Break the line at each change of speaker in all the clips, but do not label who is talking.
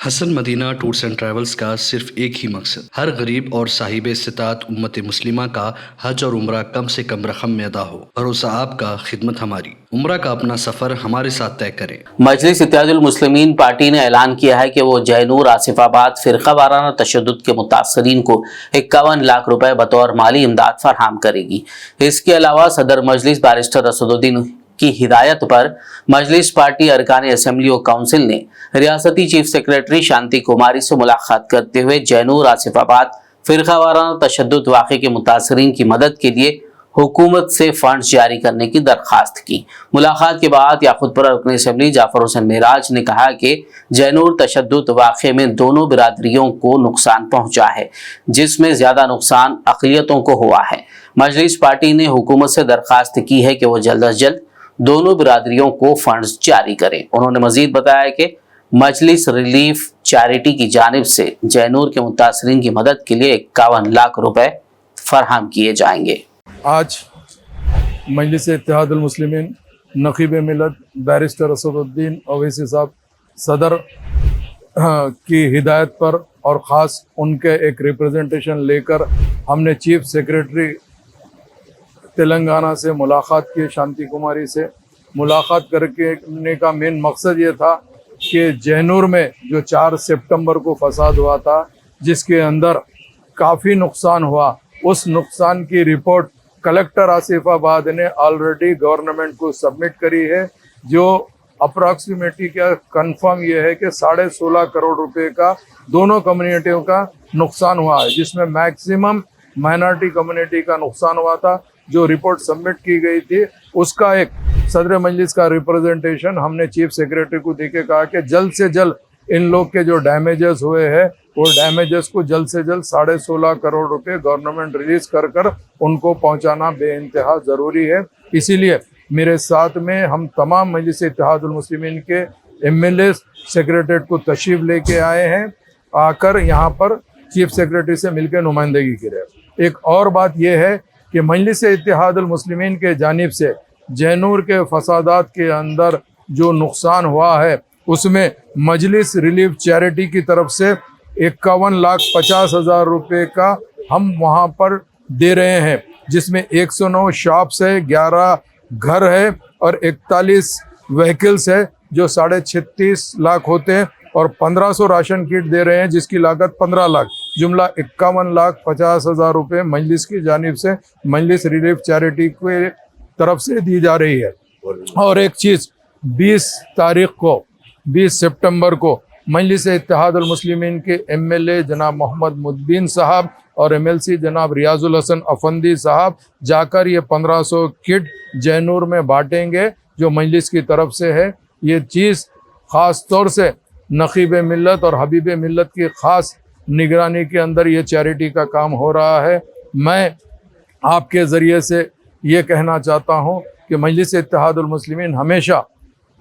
Hasan Madina tours and travels کا صرف ایک ہی مقصد ہر غریب اور صاحب استطاعت امت مسلمہ کا حج اور عمرہ کم سے کم رقم میں ادا ہو۔ بھروسہ آپ کا، خدمت ہماری۔ عمرہ کا اپنا سفر ہمارے ساتھ طے کریں۔
مجلس اتحاد المسلمین پارٹی نے اعلان کیا ہے کہ وہ جینور آصف آباد فرقہ وارانہ تشدد کے متاثرین کو 51 لاکھ روپے بطور مالی امداد فراہم کرے گی۔ اس کے علاوہ صدر مجلس بیرسٹر اسد الدین کی ہدایت پر مجلس پارٹی ارکان اسمبلی و کونسل نے ریاستی چیف سیکریٹری شانتی کماری سے ملاقات کرتے ہوئے جینور آصف آباد فرقہ وارانہ تشدد واقعے کے متاثرین کی مدد کے لیے حکومت سے فنڈز جاری کرنے کی درخواست کی۔ ملاقات کے بعد یاقوت پورہ رکن اسمبلی جعفر حسین معراج نے کہا کہ جینور تشدد واقعے میں دونوں برادریوں کو نقصان پہنچا ہے، جس میں زیادہ نقصان اقلیتوں کو ہوا ہے۔ مجلس پارٹی نے حکومت سے درخواست کی ہے کہ وہ جلد از جلد دونوں برادریوں کو فنڈز جاری کریں۔ انہوں نے مزید بتایا کہ مجلس ریلیف چیریٹی کی جانب سے جینور کے متاثرین کی مدد کے لیے 51 لاکھ روپے فراہم کیے جائیں گے۔
آج مجلس اتحاد المسلمین نقیب ملت بیرسٹر اسد الدین اویسی صاحب صدر کی ہدایت پر اور خاص ان کے ایک ریپریزنٹیشن لے کر ہم نے چیف سیکریٹری تلنگانہ سے ملاقات کی۔ شانتی کماری سے ملاقات کرنے کا مین مقصد یہ تھا کہ جینور میں جو 4 سپٹمبر کو فساد ہوا تھا، جس کے اندر کافی نقصان ہوا، اس نقصان کی رپورٹ کلکٹر آصف آباد نے آلریڈی گورنمنٹ کو سبمٹ کری ہے، جو اپراکسیمیٹلی کیا کنفرم یہ ہے کہ 16.5 کروڑ روپے کا دونوں کمیونٹیوں کا نقصان ہوا ہے، جس میں میکسیمم مائنارٹی کمیونٹی کا نقصان ہوا تھا۔ جو رپورٹ سبمٹ کی گئی تھی اس کا ایک صدر مجلس کا ریپریزنٹیشن ہم نے چیف سیکریٹری کو دے کے کہا کہ جلد سے جلد ان لوگ کے جو ڈیمیجز ہوئے ہیں وہ ڈیمیجز کو جلد سے جلد 16.5 کروڑ روپے گورنمنٹ ریلیز کر ان کو پہنچانا بے انتہا ضروری ہے۔ اسی لیے میرے ساتھ میں ہم تمام مجلس اتحاد المسلمین کے MLA سیکریٹریٹ کو تشریف لے کے آئے ہیں، آ کر یہاں پر چیف سیکریٹری سے مل کے نمائندگی کی رہے۔ ایک اور بات یہ ہے کہ مجلس اتحاد المسلمین کے جانب سے جینور کے فسادات کے اندر جو نقصان ہوا ہے اس میں مجلس ریلیف چیریٹی کی طرف سے 51,50,000 روپے کا ہم وہاں پر دے رہے ہیں، جس میں 109 شاپس ہے، 11 گھر ہے اور 41 وہیکلس ہے جو 36.5 لاکھ ہوتے ہیں، اور 1500 راشن کٹ دے رہے ہیں جس کی لاگت 15 لاکھ، جملہ 51,50,000 روپے مجلس کی جانب سے مجلس ریلیف چیریٹی کی طرف سے دی جا رہی ہے۔ اور ایک چیز 20 سپٹمبر کو مجلس اتحاد المسلمین کے MLA جناب محمد مدبین صاحب اور MLC جناب ریاض الحسن افندی صاحب جا کر یہ 1500 کٹ جینور میں بانٹیں گے جو مجلس کی طرف سے ہے۔ یہ چیز خاص طور سے نقیب ملت اور حبیب ملت کی خاص نگرانی کے اندر یہ چیریٹی کا کام ہو رہا ہے۔ میں آپ کے ذریعے سے یہ کہنا چاہتا ہوں کہ مجلس اتحاد المسلمین ہمیشہ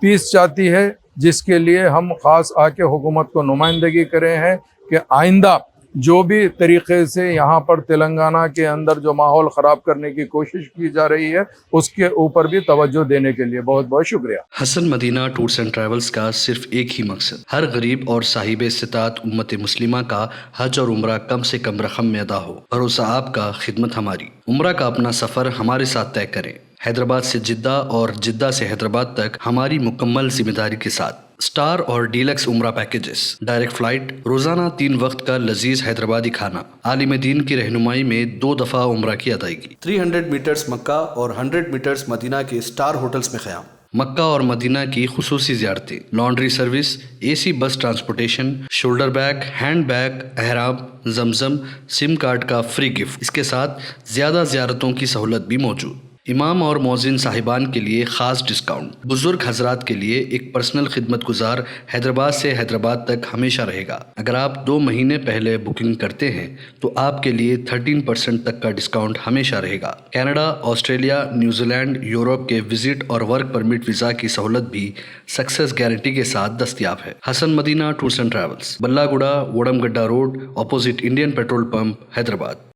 پیس چاہتی ہے، جس کے لیے ہم خاص آ کے حکومت کو نمائندگی کرے ہیں کہ آئندہ جو بھی طریقے سے یہاں پر تلنگانہ کے اندر جو ماحول خراب کرنے کی کوشش کی جا رہی ہے اس کے اوپر بھی توجہ دینے کے لیے بہت بہت شکریہ۔
حسن مدینہ ٹورز اینڈ ٹریولز کا صرف ایک ہی مقصد ہر غریب اور صاحب استطاعت امت مسلمہ کا حج اور عمرہ کم سے کم رقم میں ادا ہو۔ بھروسہ آپ کا، خدمت ہماری۔ عمرہ کا اپنا سفر ہمارے ساتھ طے کریں۔ حیدرآباد سے جدہ اور جدہ سے حیدرآباد تک ہماری مکمل ذمہ داری کے ساتھ سٹار اور ڈیلکس عمرہ پیکیجز، ڈائریکٹ فلائٹ، روزانہ 3 وقت کا لذیذ حیدرآبادی کھانا، عالم دین کی رہنمائی میں 2 دفعہ عمرہ کی ادائیگی، 300 میٹرز مکہ اور 100 میٹرز مدینہ کے سٹار ہوٹلز میں قیام، مکہ اور مدینہ کی خصوصی زیارتیں، laundry service, AC bus transportation, shoulder bag, hand bag, احرام، زمزم، SIM کارڈ کا فری گفٹ۔ اس کے ساتھ زیادہ زیارتوں کی سہولت بھی موجود۔ امام اور مؤذن صاحبان کے لیے خاص ڈسکاؤنٹ، بزرگ حضرات کے لیے ایک پرسنل خدمت گزار حیدرآباد سے حیدرآباد تک ہمیشہ رہے گا۔ اگر آپ 2 مہینے پہلے بکنگ کرتے ہیں تو آپ کے لیے 13% تک کا ڈسکاؤنٹ ہمیشہ رہے گا۔ Canada, Australia, New Zealand, Europe کے وزٹ اور ورک پرمٹ ویزا کی سہولت بھی سکسیس گارنٹی کے ساتھ دستیاب ہے۔ Hasan Madina tours and travels, بلہ گڈا، وڑم گڈا road, opposite Indian petrol pump, Hyderabad.